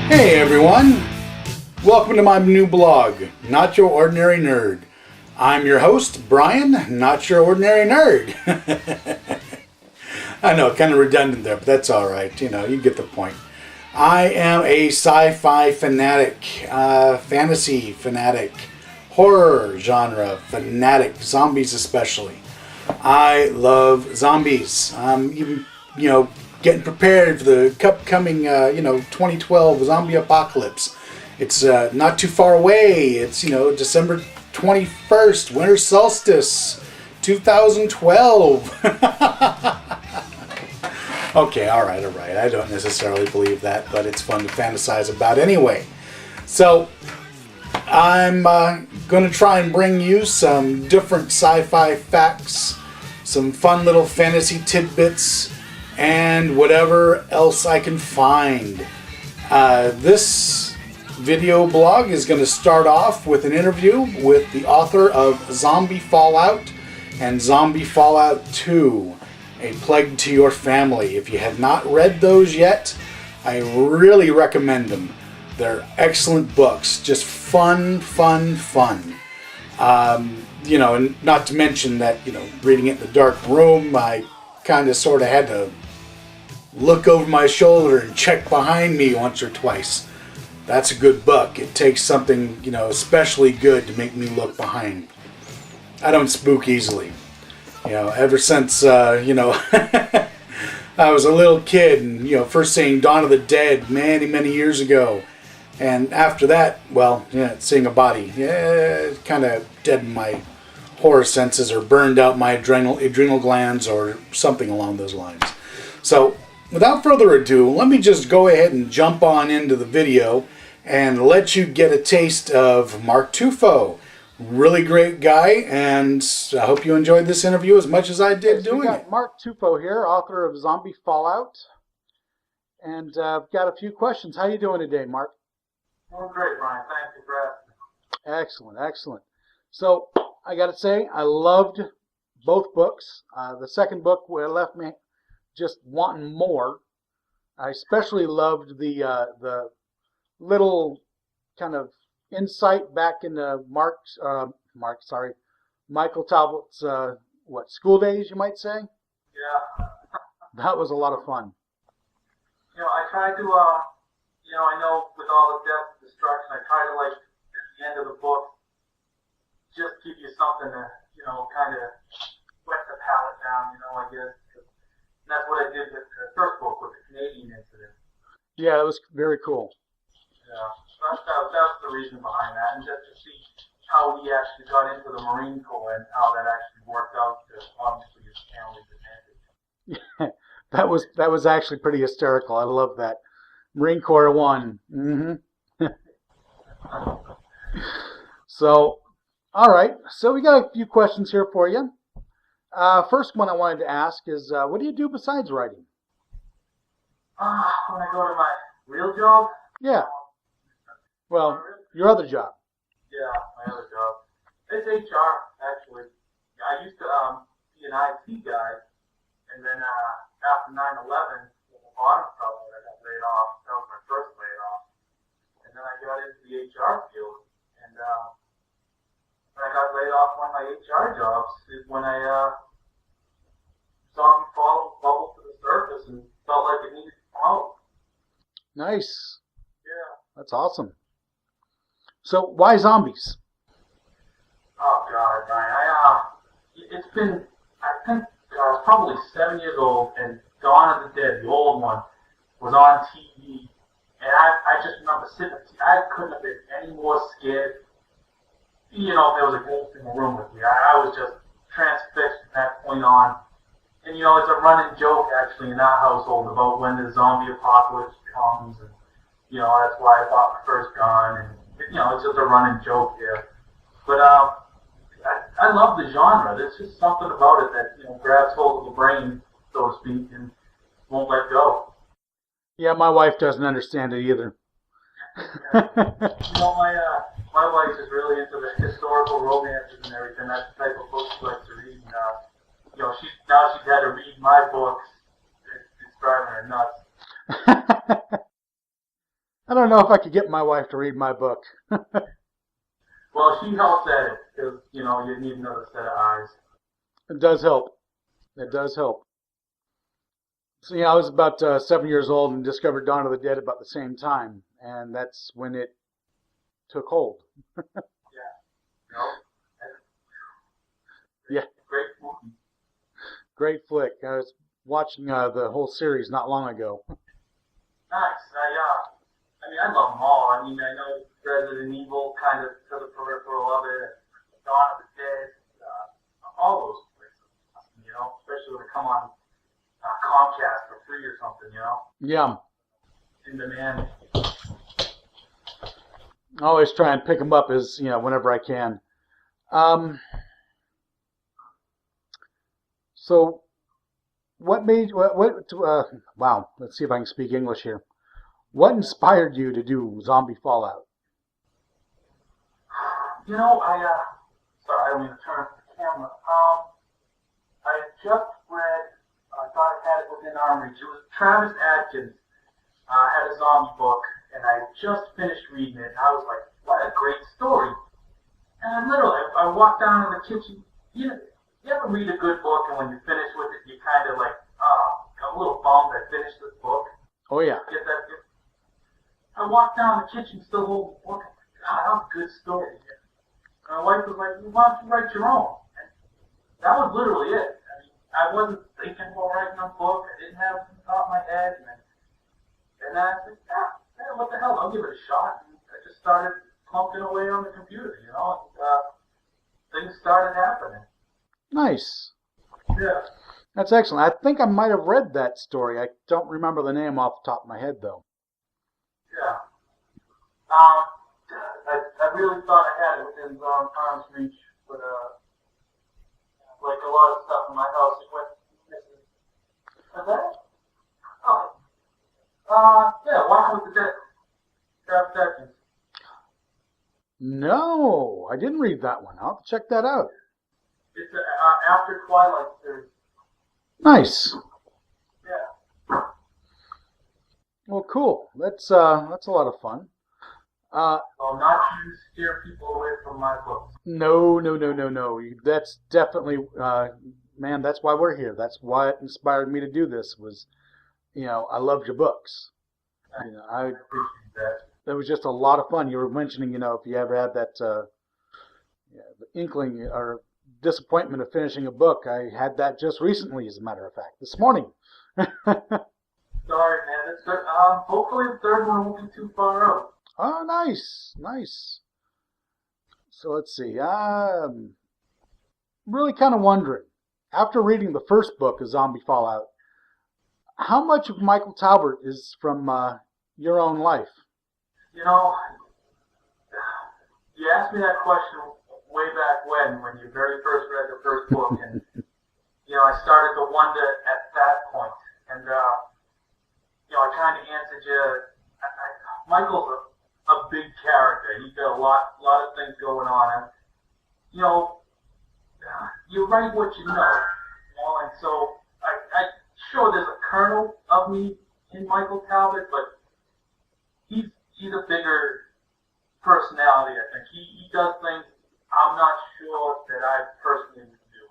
Hey everyone, welcome to my new blog, Not Your Ordinary Nerd. I'm your host, Brian, Not Your Ordinary Nerd. I know, kind of redundant there, but that's alright, you get the point. I am a sci-fi fanatic, fantasy fanatic, horror genre fanatic, zombies especially. I love zombies. Even, getting prepared for the upcoming, 2012 zombie apocalypse. It's not too far away. It's, December 21st, winter solstice, 2012. Okay, all right. I don't necessarily believe that, but it's fun to fantasize about anyway. So, I'm going to try and bring you some different sci-fi facts, some fun little fantasy tidbits, and whatever else I can find. This video blog is going to start off with an interview with the author of Zombie Fallout and Zombie Fallout 2, A Plague to Your Family. If you have not read those yet, I really recommend them. They're excellent books, just fun. And not to mention that, reading it in the dark room, I kind of sort of had to look over my shoulder and check behind me once or twice. That's a good book. It takes something, especially good to make me look behind. I don't spook easily. Ever since, I was a little kid and, first seeing Dawn of the Dead many years ago. And after that, seeing a body, it kind of deadened my horror senses or burned out my adrenal glands or something along those lines. So, without further ado, let me just go ahead and jump on into the video and let you get a taste of Mark Tufo. Really great guy, and I hope you enjoyed this interview as much as I did doing it. Mark Tufo here, author of Zombie Fallout, and I've got a few questions. How are you doing today, Mark? Doing great, Brian. Thank you for asking. Excellent. So, I got to say, I loved both books. The second book left me just wanting more. I especially loved the little kind of insight back into Michael Talbot's school days, you might say. Yeah. That was a lot of fun. I tried to, I know with all the death and destruction, I try to, at the end of the book, just give you something to, kind of wet the palate down, I guess. And that's what I did with the first book, with the Canadian incident. Yeah, it was very cool. Yeah, that's the reason behind that, and just to see how he actually got into the Marine Corps and how that actually worked out to obviously his family's advantage. Yeah, that was actually pretty hysterical. I love that. Marine Corps won. So, all right. So we got a few questions here for you. First one I wanted to ask is, what do you do besides writing? When I go to my real job? Yeah. Well, your other job. Yeah, my other job. It's HR, actually. I used to be an IT guy, and then after 9/11, with the bottom fell out, I got laid off. That was my first layoff. And then I got into the HR field, and when I got laid off one of my HR jobs is when I saw me bubble to the surface and felt like it needed to come out. Nice. Yeah. That's awesome. So why zombies? Oh God, Brian! It's been, I think I was probably 7 years old, and Dawn of the Dead, the old one, was on TV, and I just remember sitting. I couldn't have been any more scared. If there was a ghost in the room with me, I was just transfixed from that point on. And it's a running joke actually in our household about when the zombie apocalypse comes, and that's why I bought my first gun, and it's just a running joke here. But I love the genre. There's just something about it that grabs hold of the brain, so to speak, and won't let go. Yeah, my wife doesn't understand it either. My wife is really into the historical romances and everything. That's the type of book she likes to read. And, she's had to read my books. It's driving her nuts. I don't know if I could get my wife to read my book. Well, she helps at it because you need another set of eyes. It does help. It does help. So I was about 7 years old and discovered Dawn of the Dead about the same time, and that's when it took hold. Yeah, you know, Yeah, great movie. great flick. I was watching the whole series not long ago. Nice. I love them all. I mean, I know Resident Evil kind of to the peripheral of it, Dawn of the Dead, all those places. Especially when they come on Comcast for free or something. Yeah, In demand. I always try and pick them up as whenever I can. Um, so what made what wow? Let's see if I can speak English here. What inspired you to do zombie Fallout? Sorry, I don't mean to turn off the camera. I just read, I thought I had it within arm reach. It was Travis Adkins had a zombie book, and I just finished reading it, and I was like, what a great story. And I walked down in the kitchen. You ever read a good book, and when you finish with it, you kind of like, I'm a little bummed I finished this book. Oh yeah. Get that? I walked down the kitchen, still holding the book. God, that was a good story. My wife was like, well, why don't you write your own? And that was literally it. I mean, I wasn't thinking about writing a book. I didn't have it on top of my head. And then I said, what the hell? I'll give it a shot. And I just started plunking away on the computer, and things started happening. Nice. Yeah. That's excellent. I think I might have read that story. I don't remember the name off the top of my head, though. Yeah. I really thought I had it within arm's reach, but like a lot of stuff in my house, it went missing. Is that it? Oh. Yeah, Walking with the Dead. Travis Atkins. No, I didn't read that one. I'll have to check that out. It's after Twilight series. Nice. Yeah. Well, cool. That's a lot of fun. Well, not to scare people away from my books. No. That's definitely, man. That's why we're here. That's why it inspired me to do this. Was, I loved your books. I appreciate that. That was just a lot of fun. You were mentioning, if you ever had that the inkling or disappointment of finishing a book. I had that just recently, as a matter of fact, this morning. Sorry, man. It's good. Hopefully the third one won't be too far out. Oh, nice. So let's see. I'm really kind of wondering, after reading the first book of Zombie Fallout, how much of Michael Talbot is from your own life? You asked me that question way back when you very first read the first book, and I started to wonder at that point, and I kind of answered you. Michael's a big character. He's got a lot of things going on, and you write what you know, and so I sure there's a kernel of me in Michael Talbot, but he's a bigger personality. I think he does things I'm not sure that I personally would do.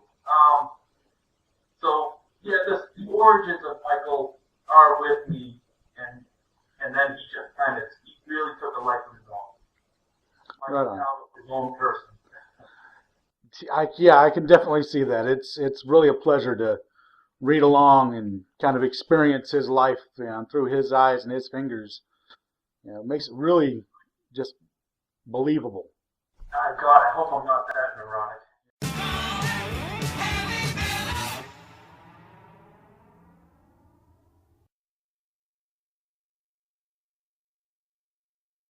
So yeah, the origins of Michael are with me, and then he just he really took a life of his own. Michael Talbot, his own person. I can definitely see that. It's really a pleasure to read along and kind of experience his life through his eyes and his fingers. It makes it really just believable. God, I hope I'm not that